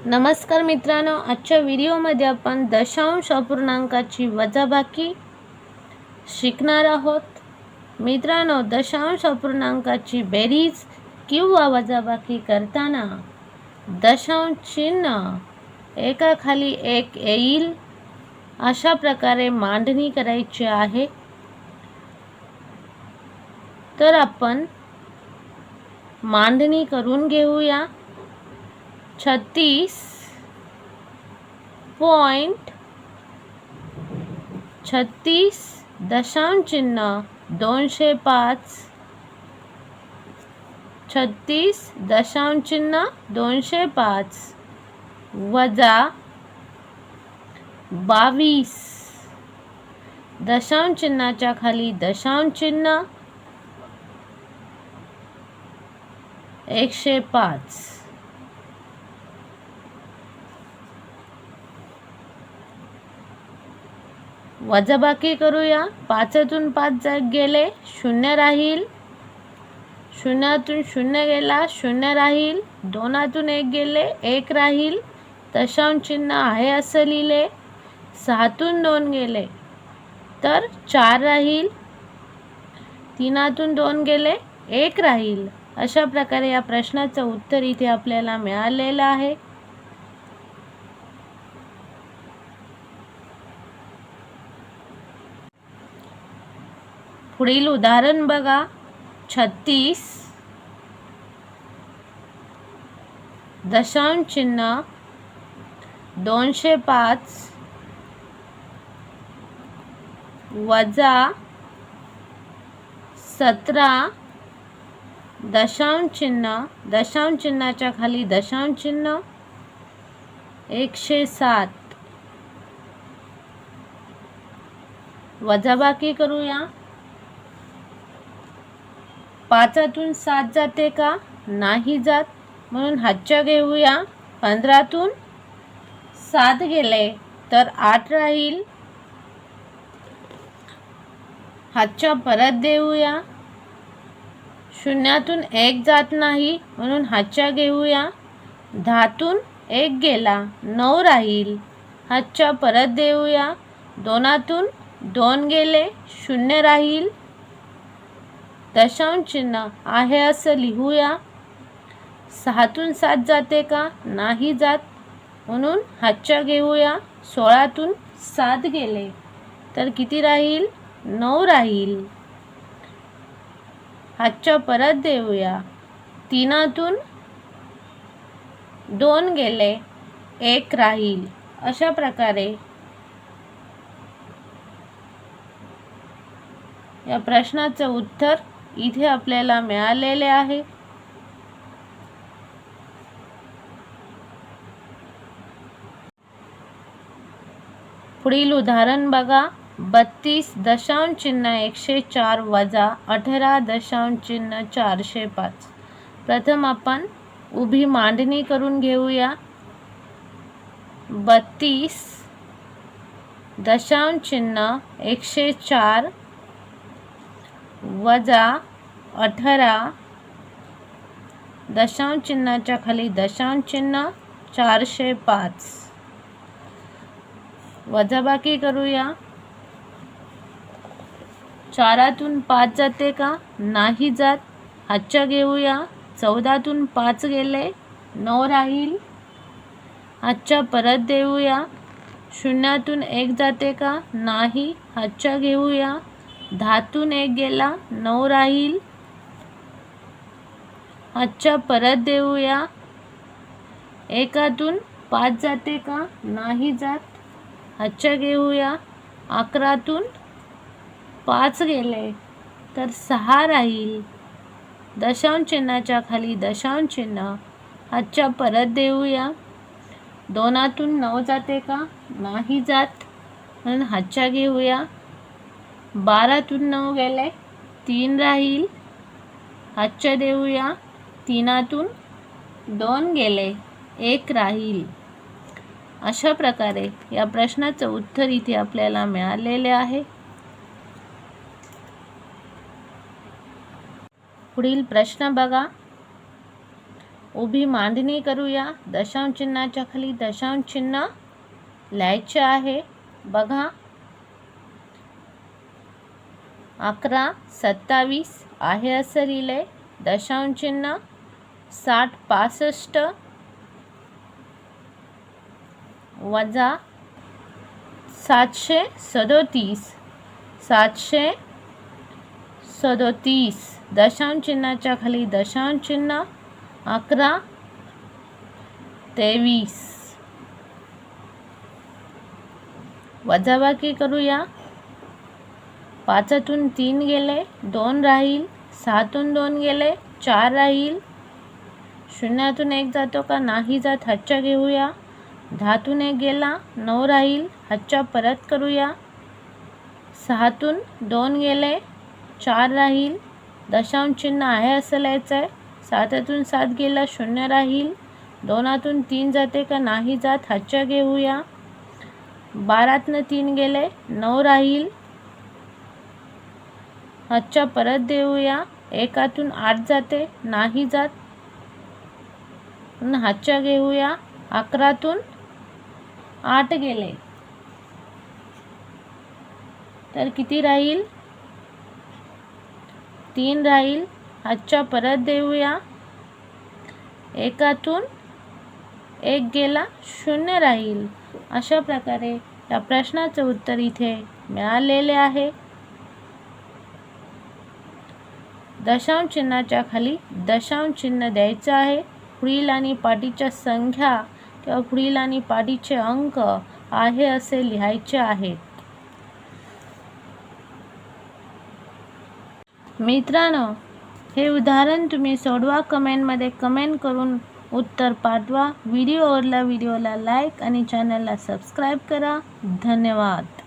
नमस्कार मित्रांनो, आजच्या व्हिडिओमध्ये आपण दशांश अपूर्णांकाची वजाबाकी शिकणार आहोत। मित्रांनो, दशांश अपूर्णांकाची बेरीज किंवा वजाबाकी करताना दशांश चिन्ह एकाखाली एक येईल अशा प्रकारे मांडणी करायची आहे। तर आपण मांडणी करून घेऊया। 36.36 दशांश चिन्ह 205 36 दशांश चिन्ह 205 वजा 22 दशांश चिन्हाच्या खाली दशांश चिन्ह 105 वजाबाकी करूया। 5तून 5 गेले 0 राहील, 0तून 0 गेला 0 राहील, 2तून 1 गेले 1 राहील, दशांश चिन्ह आहे असं लिहिले। 6तून 2 गेले तर 4 राहील, 3तून 2 गेले 1 राहील। अशा प्रकारे या प्रश्नाचं उत्तर इथे आपल्याला मिळालेलं आहे। पुढील उदाहरण बघा। 36 दशांश चिन्ह 205 वजा 17 दशांश चिन्हाच्या खाली दशांश चिन्ह 107 वजाबाकी करूया। 5तून 7 जाते का? नाही जात, म्हणून हातच्या घेऊया। 15तून 7 गेले तर 8 राहील, हातच्या परत देऊया। 0तून 1 जात नाही, म्हणून हातच्या घेऊया। 10तून 1 गेला 9 राहील, हातच्या परत देऊया। 2तून 2 गेले 0 राहील, दशांश चिन्ह आहे असं लिहूया। 6तून 7 जाते का? नाही जात, म्हणून हातच्या घेऊया। 16तून 7 गेले तर किती राहील? 9 राहील, हातच्या परत देऊया। 3तून 2 गेले 1 राहील। अशा प्रकारे या प्रश्नाचं उत्तर इथे आपल्याला मिळालेले आहे। पुढील उदाहरण बघा। 32 दशांश चिन्ह 104 वजा 18 दशांश चिन्ह 405। प्रथम आपण उभी मांडणी करून घेऊया। 32 दशांश चिन्ह 104 वजा 18 दशांश चिन्हाच्या खाली दशांश चिन्ह 405 वजाबाकी करूया। 4तून 5 जाते का? नाही जात, हातच्या घेऊया। 14तून 5 गेले 9 राहील, हातच्या परत देऊया। 0तून 1 जाते का? नाही, हातच्या घेऊया। 10तून 1 गेला 9 राहील, हातच्या परत देऊया। 1तून 5 जाते का? नाही जात, हातच्या घेऊया। 11तून 5 गेले तर 6 राहील, दशांश चिन्हाच्या खाली दशांश चिन्ह, हातच्या परत देऊया। 2तून 9 जाते का? नाही जात, म्हणून हातच्या घेऊया। 12तून 9 गेले 3 राहील, हातच्या देऊया। 3तून 2 गेले 1 राहील। अशा प्रकारे या प्रश्नाचं उत्तर इथे आपल्याला मिळालेले आहे। पुढील प्रश्न बघा। उभी मांडणी करूया. दशांश चिन्हाच्या खाली दशांश चिन्ह लिहायचे आहे. बघा 11 27 आहे असं लिहिले. दशांश चिन्ह 60 65 वजा 737 737 दशांश चिन्हाच्या खाली दशांश चिन्ह 11 23 वजाबाकी करूया. 5तून 3 गेले 2 राहील. 6तून 2 गेले 4 राहील. 0तून 1 जातो का नाही जात हातच्या घेऊया. 10तून 1 गेला 9 राहील. हातच्या परत करूया. 6तून 2 गेले 4 राहील. दशांश चिन्ह आहे असं लिहायचं आहे. 7तून 7 गेला 0 राहील. 2तून 3 जाते का नाही जात हातच्या घेऊया. 12तून 3 गेले 9 राहील. हातच्या परत देऊया. 1तून 8 जाते नाही जात हातच्या घेऊया. 11तून 8 गेले तर किती राहील 3 राहील. हातच्या परत देऊया. 1तून 1 गेला 0 राहील. अशा प्रकारे या प्रश्नाचे उत्तर इथे मिळालेले आहे. दशांश चिन्हाच्या खाली दशांश चिन्ह द्यायचं आहे. पुढील आणि पाठीच्या संख्या किंवा पुढील आणि पाठीचे अंक आहे असे लिहायचे आहेत. मित्रांनो, हे उदाहरण तुम्ही सोडवा. कमेंटमध्ये कमेंट करून उत्तर पाठवा. व्हिडिओला लाईक आणि चॅनलला सबस्क्राईब करा. धन्यवाद.